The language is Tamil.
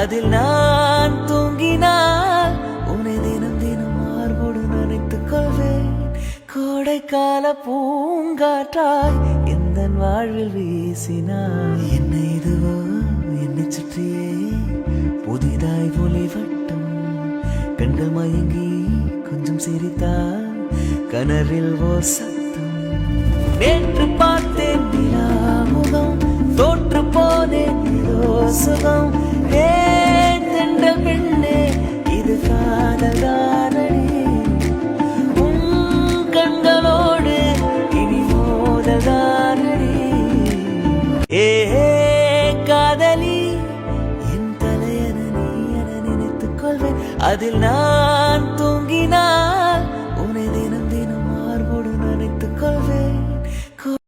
அதில் நான் தூங்கினால் உன்னை தினம் தினம் மார்போடு நினைத்துக் கொள்வேன். கோடைக்கால பூங்காற்றாய் எந்த வாழ்வில் வீசினாய். என்ன இதுவோ என்னை சுற்றியே புதிதாய் ஒளி வட்டம். கண்கள் மயங்கி கொஞ்சம் சிரித்தால் கனவில் ஓர் சத்தம். நேற்று பார்த்தேன் நிலா முகம், தோற்று போனேன் ஏதோ சுகம். ஏன் என்ற பெண்ணே இது காதல்தானடி. உன் கண்களோடு இனி மோதல்தானடி. ஏ காதலி, என் தலையன நீ என நினைத்துக் கொள்வேன். அதில் நான்